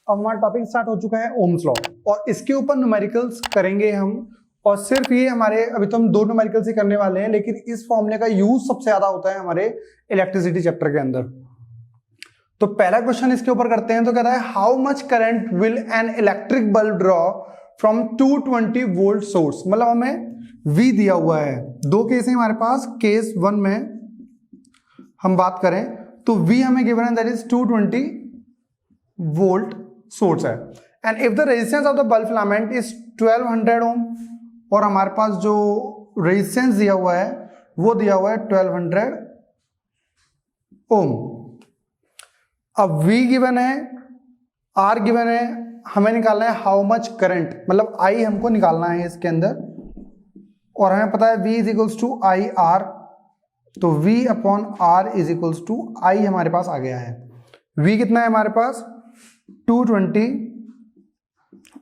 अब हमारा topic start हो चुका है ओम्स लॉ और इसके ऊपर न्यूमेरिकल्स करेंगे हम। और सिर्फ ये हमारे अभी तो हम दो न्यूमेरिकल्स ही करने वाले हैं, लेकिन इस फॉर्मूले का यूज सबसे ज्यादा होता है हमारे इलेक्ट्रिसिटी चैप्टर के अंदर। तो पहला क्वेश्चन इसके ऊपर करते हैं। तो कहता है how much current will an electric bulb draw from 220 volt source. मतलब हमें V दिया हुआ है, दो केस है हमारे पास। केस 1 में हम बात करें तो V हमें गिवन है दैट इज 220 वोल्ट सोर्स है। And if the resistance of the bulb filament is 1200 ओम, और हमारे पास जो रेजिस्टेंस दिया हुआ है वो दिया हुआ है 1200 ओम। अब V गिवन है, R गिवन है, हमें निकालना है हाउ मच करंट, मतलब I हमको निकालना है इसके अंदर। और हमें पता है V is equals to I R, तो V upon R is equals to I हमारे पास आ गया है। V कितना है हमारे पास 220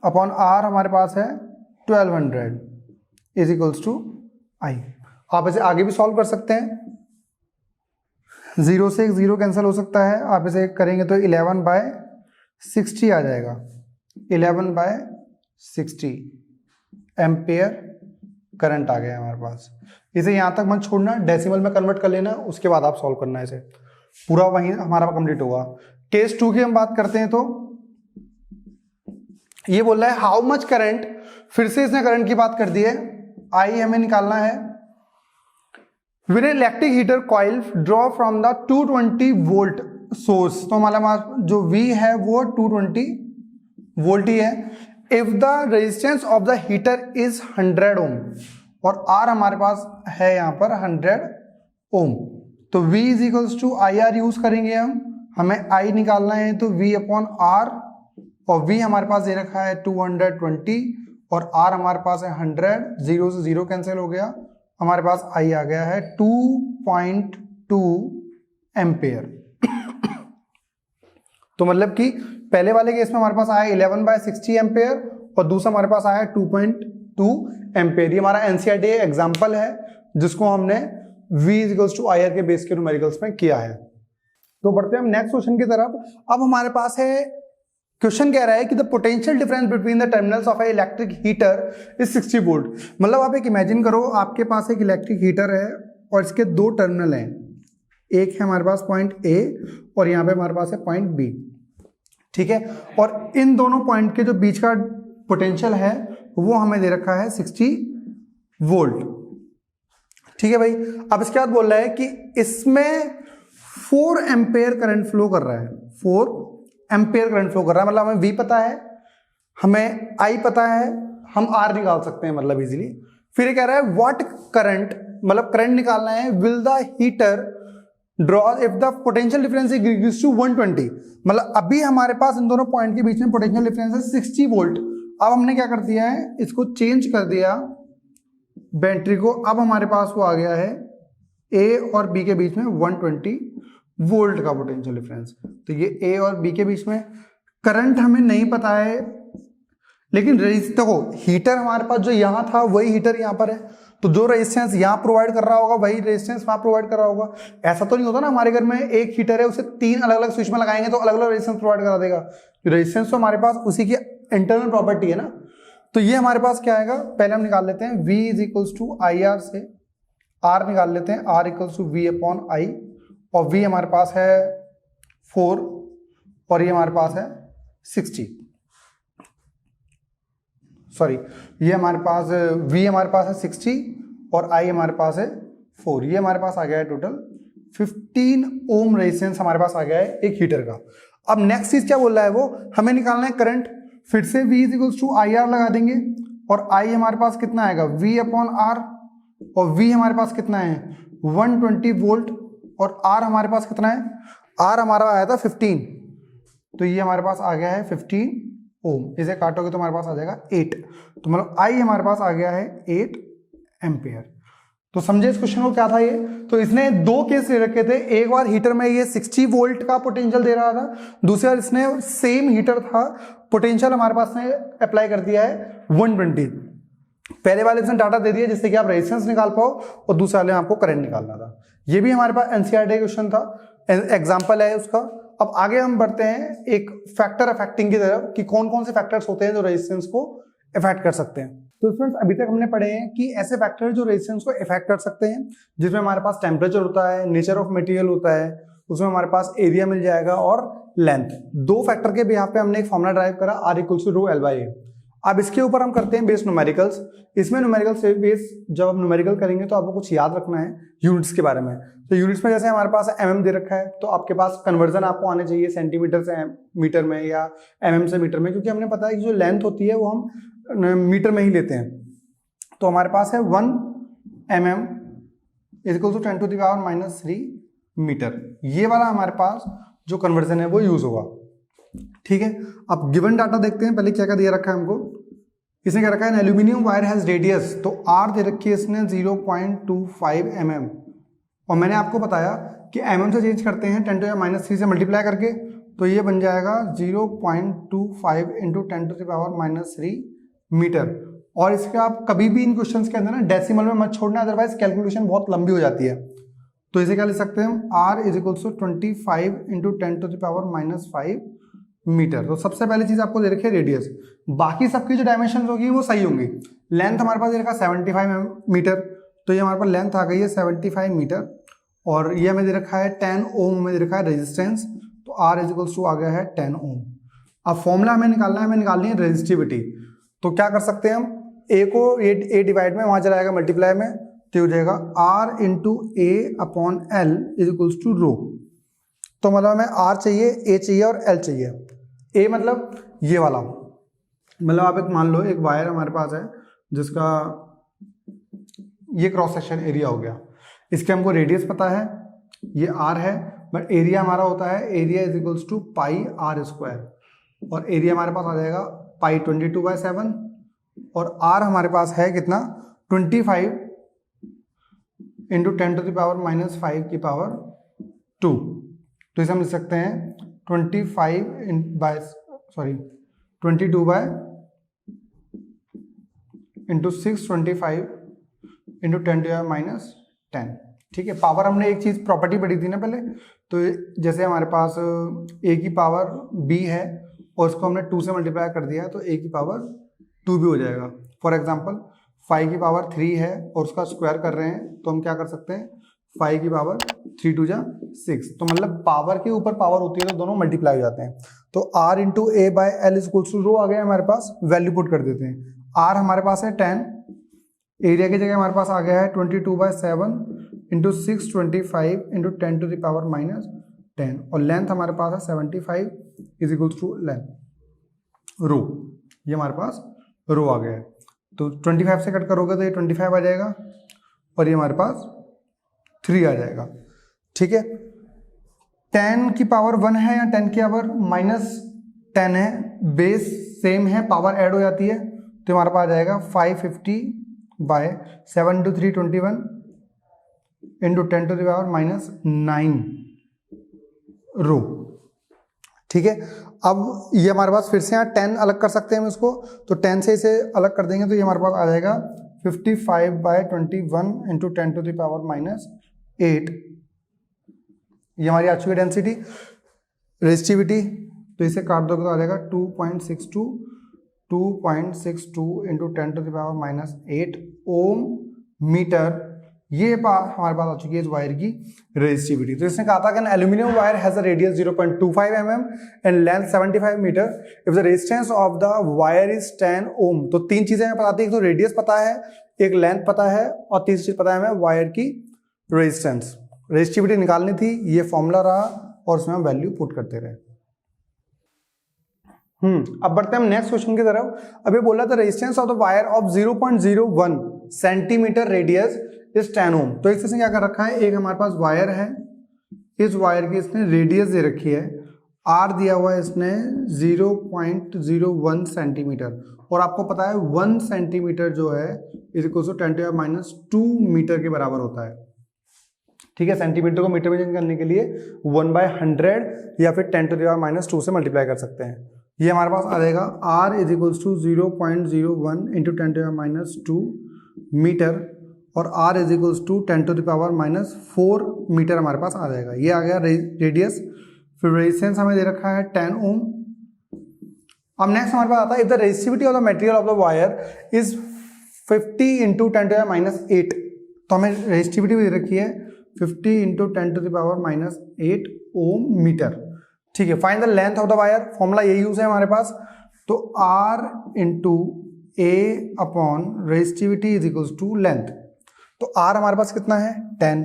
अपॉन R हमारे पास है 1200 इज इक्वल्स टू I। आप इसे आगे भी सॉल्व कर सकते हैं, 0 से 0 कैंसिल हो सकता है। आप इसे करेंगे तो 11/60 आ जाएगा। 11/60 एम्पेयर करंट आ गया हमारे पास। इसे यहां तक मत छोड़ना, डेसिमल में कन्वर्ट कर लेना, उसके बाद आप सॉल्व करना है इसे, पूरा वहीं हमारा कंप्लीट होगा। केस 2 की हम बात करते हैं तो ये बोल रहा है हाउ मच करंट, फिर से इसने करंट की बात कर दी है। आई हमें निकालना है। With electric heater coil draw from the 220 volt source, तो हमारा जो V है वो 220 वोल्ट ही है। If the resistance of the heater is 100 ओम, और R हमारे पास है यहाँ पर 100 ओम, तो V is equals to I R use करेंगे हम। हमें I निकालना है तो V अपॉन R, और V हमारे पास दे रखा है 220 और R हमारे पास है 100, 0 से 0 कैंसिल हो गया, हमारे पास I आ गया है 2.2 एम्पेयर। तो मतलब कि पहले वाले केस में हमारे पास आया 11/60 एम्पेयर और दूसरा हमारे पास आया 2.2 एम्पेयर। ये हमारा एनसीईआरटी एग्जांपल है जिसको हमने V equals to I R के बेस के न्यूमेरिकल्स में किया है। तो बढ़ते हैं हम नेक्स्ट क्वेश्चन की तरफ। अब हमारे पास है, क्वेश्चन कह रहा है कि the potential difference between the terminals of A electric heater is 60 volt. मतलब आप एक इमेजिन करो, आपके पास एक इलेक्ट्रिक हीटर है और इसके दो टर्मिनल हैं, एक है हमारे पास पॉइंट A और यहाँ पे हमारे पास है पॉइंट B, ठीक है। और इन दोनों पॉइंट के जो बीच का पोटेंशियल है वो हमें दे रखा है 60 वोल्ट, ठीक है भाई। अब इसके बाद बोल रहा है कि इसमें 4 एम्पेयर करंट फ्लो कर रहा है, 4 एम्पेयर करंट फ्लो कर रहा है। मतलब हमें V पता है, हमें I पता है, हम R निकाल सकते हैं मतलब इजीली। फिर ये कह रहा है व्हाट करंट, मतलब करंट निकालना है, will the heater draw if the potential difference is two 120। मतलब अभी हमारे पास इन दोनों पॉइंट के बीच में पोटेंशियल डिफरेंस है 60 वोल्ट। अब हमने क्या कर दिया है, इसको चेंज कर दिया बैटरी को। अब हमारे पास वो आ गया है A और B के बीच में 120 वोल्ट का पोटेंशियल डिफरेंस। तो ये A और B के बीच में करंट हमें नहीं पता है, लेकिन देखो हीटर हमारे पास जो यहाँ था वही हीटर यहाँ पर है, तो जो रेजिस्टेंस यहाँ प्रोवाइड कर रहा होगा वही रेजिस्टेंस वहाँ प्रोवाइड कर रहा होगा। ऐसा तो नहीं होता ना हमारे घर में एक हीटर है, उसे 3 अलग अलग स्विच में लगाएंगे तो अलग अलग रेजिस्टेंस प्रोवाइड करा देगा। रेजिस्टेंस तो हमारे पास उसी की इंटरनल प्रॉपर्टी है ना। तो ये हमारे पास क्या आएगा, पहले हम निकाल लेते हैं V is equals to I R से R निकाल लेते हैं, R equals to V upon I, और V हमारे पास है 4 और ये हमारे पास है 60, सॉरी ये हमारे पास V हमारे पास है 60 और I हमारे पास है 4। ये हमारे पास आ गया है टोटल 15 ओम रेजिस्टेंस हमारे पास आ गया है एक हीटर का। अब नेक्स्ट चीज क्या बोल रहा है, वो हमें निकालना है करंट। फिर से V is equals to I R लगा देंगे, और I हमारे पास कितना आएगा V अपॉन R, और V हमारे पास कितना है 120 वोल्ट, और R हमारे पास कितना है, R हमारा आया था 15, तो ये हमारे पास आ गया है 15 ओम। इसे काटोगे तो हमारे पास आ जाएगा 8, तो मतलब I हमारे पास आ गया है 8 एम्पेयर। तो समझे इस क्वेश्चन को क्या था ये। तो इसने दो केस ले रखे थे, एक बार हीटर में ये 60 वोल्ट का पोटेंशियल दे रहा था, दूसरी बार इसने सेम हीटर था, पोटेंशियल हमारे पास ने अप्लाई कर दिया है 120। पहले वाले इसने डाटा दे दिया जिससे कि आप रेजिस्टेंस निकाल पाओ, और दूसरे वाले में आपको करंट निकालना था। ये भी हमारे पास एनसीईआरटी क्वेश्चन था, एग्जाम्पल है उसका। अब आगे हम बढ़ते हैं एक फैक्टर अफेक्टिंग की तरफ कि कौन कौन से फैक्टर्स होते हैं जो रेजिस्टेंस को इफेक्ट कर सकते हैं। तो फ्रेंड्स अभी तक हमने पढ़े हैं कि ऐसे फैक्टर जो रेजिस्टेंस को इफेक्ट कर सकते हैं, जिसमें हमारे पास टेम्परेचर होता है, नेचर ऑफ मटेरियल होता है, उसमें हमारे पास एरिया मिल जाएगा और लेंथ। दो फैक्टर के बिहाफ पे हमने एक फॉर्मूला ड्राइव करा R=ρL/A। अब इसके ऊपर हम करते हैं बेस न्यूमेरिकल्स। इसमें न्यूमेरिकल्स से बेस जब हम न्यूमेरिकल करेंगे तो आपको कुछ याद रखना है यूनिट्स के बारे में। तो यूनिट्स में जैसे हमारे पास mm दे रखा है, तो आपके पास कन्वर्जन आपको आने चाहिए सेंटीमीटर से मीटर में या mm से मीटर में, क्योंकि हमने पता है कि जो लेंथ होती है वो हम मीटर में ही लेते हैं। तो हमारे पास है 1 mm = 10⁻³ मीटर। ये वाला हमारे पास जो कन्वर्जन है वो यूज होगा। ठीक है, अब गिवन डाटा देखते हैं। पहले क्या क्या दिया रखा है हमको। इसने क्या रखा है, एल्यूमिनियम वायर हैज रेडियस, तो R दे रखी है इसने 0.25 mm, और मैंने आपको बताया कि mm से चेंज करते हैं 10⁻³ से मल्टीप्लाई करके, तो ये बन जाएगा 0.25 × 10⁻³ मीटर। और इसका आप कभी भी इन क्वेश्चंस के अंदर ना डेसिमल में मत छोड़ना, अदरवाइज कैलकुलेशन बहुत लंबी हो जाती है। तो इसे क्या लिख सकते हैं हम, R = 25 × 10⁻⁵ मीटर। तो सबसे पहली चीज आपको दे रखी है रेडियस, बाकी सबकी जो डायमेंशन होगी वो सही होंगी। लेंथ हमारे पास दे रखा 75 मीटर, तो ये हमारे पास लेंथ आ गई है 75 मीटर, और ये हमें दे रखा है 10 ओम में दे रखा है रेजिस्टेंस, तो R = आ गया है 10 ओम। अब फॉर्मूला हमें निकालना है, हमें निकालनी है रेजिस्टिविटी। तो क्या कर सकते हैं हम, A को A डिवाइड में वहां चला जाएगा मल्टीप्लाई में, तो हो जाएगा R × A/L = ρ। तो मतलब हमें R चाहिए, A चाहिए और L चाहिए। A मतलब ये वाला, मतलब आप एक मान लो एक वायर हमारे पास है जिसका ये क्रॉस सेक्शन एरिया हो गया, इसके हमको रेडियस पता है, ये R है, बट एरिया हमारा होता है एरिया = πr², और एरिया हमारे पास आ जाएगा पाई 22/7, और R हमारे पास है कितना 25 × 10⁻⁵2। तो इसे हम लिख सकते हैं 22 × 625 × 10⁻10। ठीक है, पावर हमने एक चीज प्रॉपर्टी पढ़ी थी ना पहले, तो जैसे हमारे पास A की पावर B है और उसको हमने 2 से मल्टीप्लाई कर दिया, तो A की पावर 2 भी हो जाएगा। फॉर एग्जांपल 5 की पावर 3 है और उसका स्क्वायर कर रहे हैं, तो हम क्या कर सकते हैं, 5 की पावर 3 × 2 = 6। तो मतलब पावर के ऊपर पावर होती है तो दोनों मल्टीप्लाई हो जाते हैं। तो R × A/L = ρ आ गया हमारे पास, वैल्यू पुट कर देते हैं। R हमारे पास है 10, एरिया की जगह हमारे पास आ गया है 22/7 × 625 × 10⁻⁻10, और लेंथ हमारे पास है 75 = लेंथ ρ। ये हमारे पास ρ आ गया है। तो 25 से कट करोगे तो ये 25 आ जाएगा, और ये हमारे पास 3 आ जाएगा। ठीक है, 10 की पावर 1 है या 10 की पावर -10 है, बेस सेम है, पावर ऐड हो जाती है, तो हमारे पास आ जाएगा 550/7 × 3 21 × 10⁻⁻9 ρ। ठीक है, अब ये हमारे पास फिर से यहाँ 10 अलग कर सकते हैं हम इसको, तो 10 से इसे अलग कर देंगे तो ये हमारे पास आ जाएगा 55/21 × 10⁻8। ये हमारी आ चुकी है डेंसिटी। रेजिस्टिविटी, तो इसे काट दोगे तो आ जाएगा 2.62 × 10⁻8 ओम मीटर। ये हमारे पास आ चुकी है इस वायर की रेजिस्टिविटी। तो इसने कहा था कि aluminium wire has a radius 0.25 mm and length 75 metre if the resistance of the wire is 10 ohm. तो तीन चीजें हमें बताती है, तो रेडियस पता है, एक लेंथ पता है, और तीसरी चीज पता है हमें वायर की रेजिस्टेंस। रेजिस्टिविटी निकालनी थी, ये फॉर्मूला रहा, और उसमें हम वैल्यू पुट करते रहे। अब बढ़ते हैं हम नेक्स्ट क्वेश्चन की तरफ। अभी बोला था resistance of the wire of 0.01 centimetre radius इस 10 ओम। तो इसने क्या कर रखा है, एक हमारे पास वायर है, इस वायर की इसने रेडियस दे रखी है, R दिया हुआ है इसने 0.01 सेंटीमीटर, और आपको पता है 1 सेंटीमीटर जो है = 10⁻² मीटर के बराबर होता है। ठीक है, सेंटीमीटर को मीटर में चेंज करने के लिए 1/100 या फिर 10⁻² से मल्टीप्लाई कर सकते हैं। ये हमारे पास आ जाएगा R = 0.01 × 10⁻² मीटर, और R = 10⁻⁴ मीटर हमारे पास आ जाएगा। ये आ गया रेडियस। फिर रेजिस्टेंस हमें दे रखा है 10 ओम। अब नेक्स्ट हमारे पास आता है if the resistivity of the material of the wire is 50 into 10 to the minus 8, तो हमें रेजिस्टिविटी भी दे रखी है 50 into 10 to the power minus 8 ohm metre. ठीक है, find the length of the wire, formula यही यूज है हमारे पास। तो R into A upon resistivity is equal to length. तो R हमारे पास कितना है 10।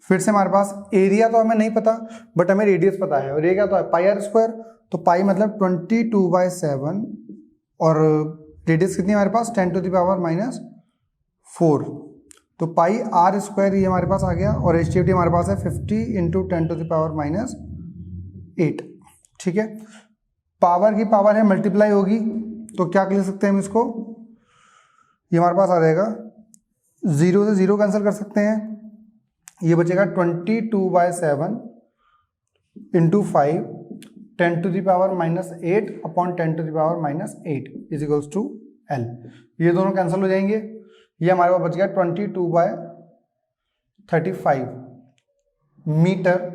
फिर से हमारे पास एरिया तो हमें नहीं पता बट हमें रेडियस पता है, और ये क्या तो है पाई आर स्क्वायर, तो पाई मतलब 22/7 और रेडियस कितनी है हमारे पास 10 टू द पावर माइनस 4, तो पाई आर स्क्वायर ये हमारे पास आ गया, और रेजिस्टिविटी हमारे पास है 50 into 10 to the power minus 8। ठीक है, पावर की पावर है मल्टीप्लाई होगी, तो क्या लिख सकते हैं हम इसको, ये हमारे पास आ जाएगा 0 से 0 कैंसिल कर सकते हैं, ये बचेगा 22/7 into 5 10 to the power minus 8 upon 10 to the power minus 8 is equals to L। ये दोनों कैंसिल हो जाएंगे, ये हमारे पास बच गया 22/35 metre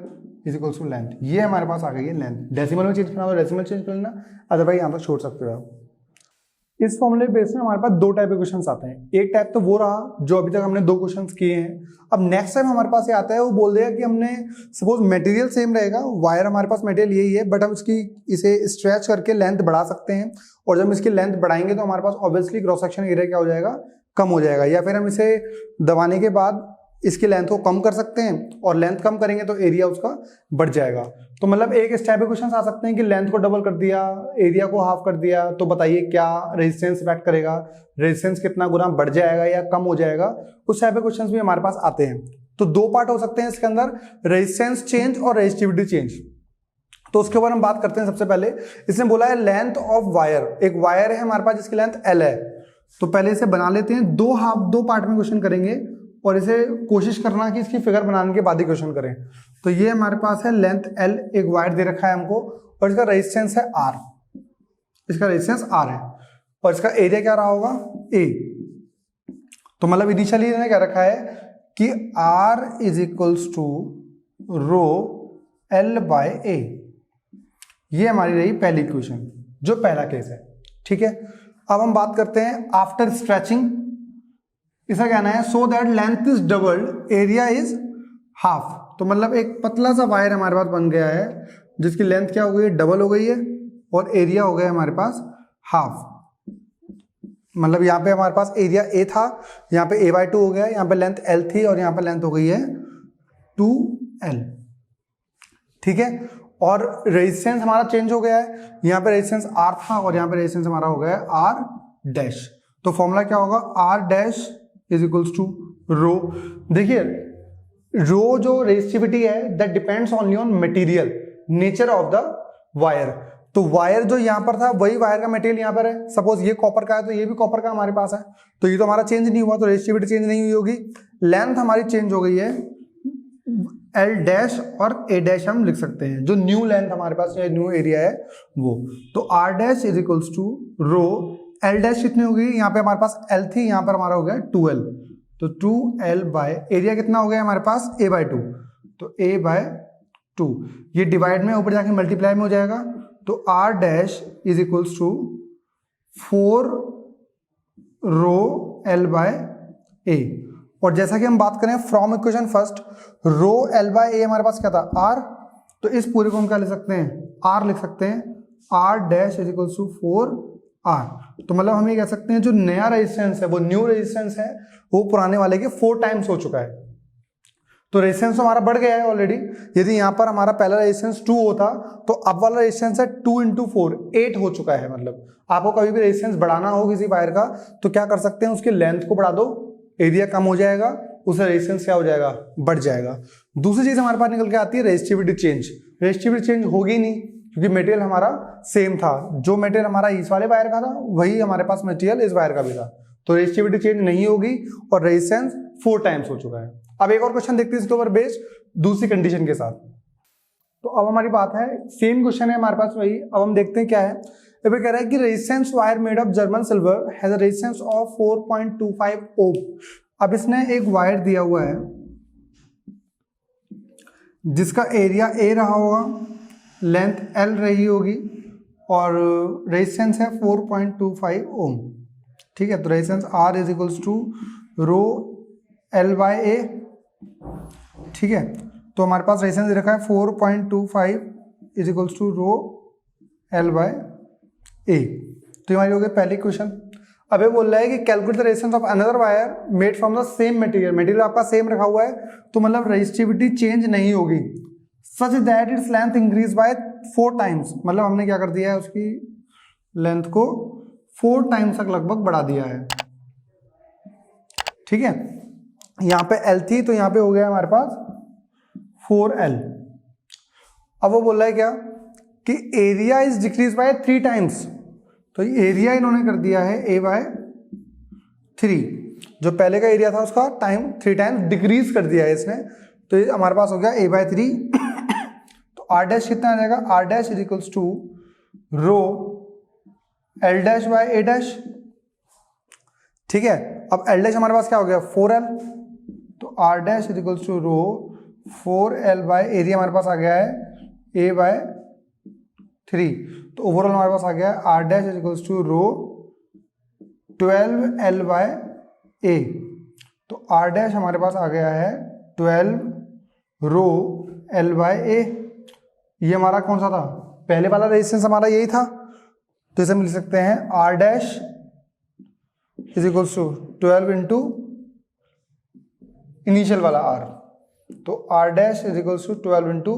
is equals to length. ये हमारे पास आ गई है लेंथ। डेसिमल में चेंज करना तो डेसिमल चेंज कर लेना, अदरवाइज यहाँ तक छोड़ सकते हो आप। इस फॉर्मूले बेस में हमारे पास दो टाइप के क्वेश्चंस आते हैं। एक टाइप तो वो रहा जो अभी तक हमने दो क्वेश्चंस किए हैं। अब नेक्स्ट टाइम हमारे पास ये आता है, वो बोल देगा कि हमने सपोज मटेरियल सेम रहेगा, वायर हमारे पास मटेरियल यही है, बट हम इसे स्ट्रेच करके लेंथ बढ़ा सकते हैं, और जब इसकी लेंथ बढ़ाएंगे तो हमारे पास ऑब्वियसली क्रॉस सेक्शन एरिया क्या हो जाएगा, कम हो जाएगा, या फिर हम इसे दबाने के बाद इसकी लेंथ को कम कर सकते हैं, और लेंथ कम करेंगे तो एरिया उसका बढ़ जाएगा। तो मतलब एक इस टाइप के क्वेश्चन आ सकते हैं कि लेंथ को डबल कर दिया, एरिया को हाफ कर दिया, तो बताइए क्या रेजिस्टेंस इफेक्ट करेगा, रेजिस्टेंस कितना गुना बढ़ जाएगा या कम हो जाएगा, उस टाइप के क्वेश्चन भी हमारे पास आते हैं। तो दो पार्ट हो सकते हैं इसके अंदर, रेजिस्टेंस चेंज और रेजिस्टिविटी चेंज। तो उसके ऊपर हम बात करते हैं। सबसे पहले इसने बोला है लेंथ ऑफ वायर, एक वायर है हमारे पास जिसकी लेंथ L है, तो पहले इसे बना लेते हैं। दो पार्ट में क्वेश्चन करेंगे, और इसे कोशिश करना कि इसकी फिगर बनाने के बाद ही क्वेश्चन करें। तो ये हमारे पास है लेंथ L, एक वायर दे रखा है हमको, और इसका रेजिस्टेंस है R, इसका रेजिस्टेंस R है, और इसका एरिया क्या रहा होगा A। तो मतलब इनिशियली इन्होंने क्या रखा है कि R is equals to rho L/A। ये हमारी रही पहली इक्वेशन, जो पहला केस है। ठीक है, अब हम बात करते हैं आफ्टर स्ट्रेचिंग। इसका कहना है so that length is doubled area is half. तो मतलब एक पतला सा वायर हमारे पास बन गया है जिसकी लेंथ क्या हो गई है, डबल हो गई है, और एरिया हो गया हमारे पास हाफ। मतलब यहाँ पे हमारे पास एरिया A था, यहाँ पे A/2 हो गया, यहाँ पे लेंथ L थी, और यहाँ पे लेंथ हो गई है 2L। ठीक है, और रेजिस्टेंस हमारा चेंज हो गया है, यहाँ पे रेजिस्टेंस R था और यहाँ पे रेजिस्टेंस हमारा हो गया है R'। तो फॉर्मूला क्या होगा, R' इज इक्वल्स टू रो। देखिए रो जो रेजिस्टिविटी है that depends only on material, nature of the wire. तो वायर जो यहाँ पर था वही वायर का मटेरियल यहाँ पर है। सपोज ये कॉपर का है तो ये भी कॉपर का हमारे पास है, तो ये तो हमारा चेंज नहीं हुआ, तो रेजिस्टिविटी चेंज नहीं हुई होगी। लेंथ हमारी चेंज हो गई है, L' और A' हम लिख सकते हैं, जो न्यू लेंथ हमारे पास न्यू एरिया है वो। तो R' is equals to rho L' कितनी होगी, यहाँ पे हमारे पास L थी, यहाँ पर हमारा हो गया 2L, तो 2L बाय एरिया कितना हो गया हमारे पास A/2, तो A/2 ये डिवाइड में ऊपर जाके मल्टीप्लाई में हो जाएगा। तो R' is equals to 4 rho L/A। और जैसा कि हम बात करें from equation first, row L/A हमारे पास क्या था R, तो इस पूरे को हम क्या लिख सकते हैं, R लिख सकते हैं। R' is equals to 4R। तो मतलब हम ये कह सकते हैं जो नया रेजिस्टेंस है, वो न्यू रेजिस्टेंस है, वो पुराने वाले के 4 टाइम्स हो चुका है। तो रेजिस्टेंस हमारा बढ़ गया है ऑलरेडी। यदि यहाँ पर हमारा पहला रेजिस्टेंस 2 होता तो अब वाला रेजिस्टेंस है 2 × 4 8 हो चुका है। मतलब आपको कभी भी रेजिस्टेंस बढ़ाना हो किसी वायर का तो क्या कर सकते हैं, उसकी लेंथ को बढ़ा दो, एरिया कम हो जाएगा, उससे रेजिस्टेंस क्या हो जाएगा, बढ़ जाएगा। दूसरी चीज हमारे पास निकल के आती है रेजिस्टिविटी चेंज। रेजिस्टिविटी चेंज होगी नहीं क्योंकि मटेरियल हमारा सेम था, जो मटेरियल हमारा इस वाले वायर का था वही हमारे पास मटेरियल इस वायर का भी था, तो रेजिस्टिविटी चेंज नहीं होगी और रेजिस्टेंस 4 टाइम्स हो चुका है। अब एक और क्वेश्चन देखते हैं इसके ऊपर बेस्ड दूसरी कंडीशन के साथ। तो अब हमारी बात है, सेम क्वेश्चन है हमारे पास वही। अब हम देखते हैं क्या है। अब कह रहा है कि resistance wire made of German silver has a resistance of 4.25 ओम। अब इसने एक वायर दिया हुआ है जिसका एरिया ए रहा होगा, लेंथ एल रही होगी और रेजिस्टेंस है 4.25 ओम। ठीक है, तो resistance R is equals to rho L by A. ठीक है, तो हमारे पास रेजिस्टेंस दे रखा है 4.25 is equals to rho L by A. तो हमारी हो गई पहली क्वेश्चन। अब ये बोल रहा है कि calculate the resistance of another wire made from the same material. Material आपका सेम रखा हुआ है तो मतलब रेजिस्टिविटी चेंज नहीं होगी, such that its length increase by 4 times. मतलब हमने क्या कर दिया है, उसकी लेंथ को 4 टाइम्स तक लगभग बढ़ा दिया है। ठीक है, यहाँ पे L थी तो यहाँ पे हो गया हमारे पास 4L। अब वो बोल रहा है क्या कि area is decrease by 3 times. तो एरिया इन्होंने कर दिया है A बाय 3, जो पहले का एरिया था उसका 3 टाइम्स डिक्रीज कर दिया है इसने। तो ये हमारे पास हो गया A बाय 3। तो R डैश कितना आ जाएगा, R dash is equals to rho L dash by A dash. ठीक है, अब L डैश हमारे पास क्या हो गया 4L, तो R dash is equals to rho 4L by area हमारे पास आ गया है A बाय 3। तो ओवरऑल हमारे पास आ गया है R dash is equals to rho 12L by A। तो R डैश हमारे पास आ गया है 12 रो L बाय A। ये हमारा कौन सा था, पहले वाला रेजिस्टेंस हमारा यही था, तो इसे हम लिख सकते हैं R dash is equals to 12 into initial वाला R। तो R dash is equals to 12 into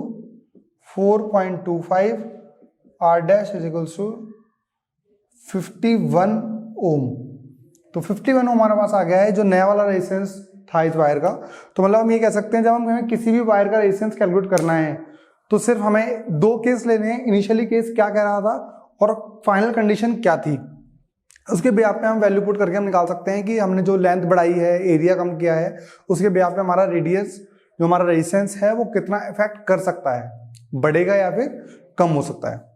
4.25, R dash is equals to 51 ohm. तो 51 ओम हमारे पास आ गया है, जो नया वाला रेजिस्टेंस था इस वायर का। तो मतलब हम ये कह सकते हैं जब हमें किसी भी वायर का रेजिस्टेंस कैलकुलेट करना है तो सिर्फ हमें 2 केस लेने हैं, इनिशियली केस क्या कह रहा था और फाइनल कंडीशन क्या थी। उसके बेस पे हम वैल्यू पुट करके हम निकाल सकते हैं कि हमने जो लेंथ बढ़ाई है, एरिया कम किया है, उसके बेस पे हमारा रेडियस जो हमारा रेजिस्टेंस है वो कितना इफेक्ट कर सकता है, बढ़ेगा या फिर कम हो सकता है।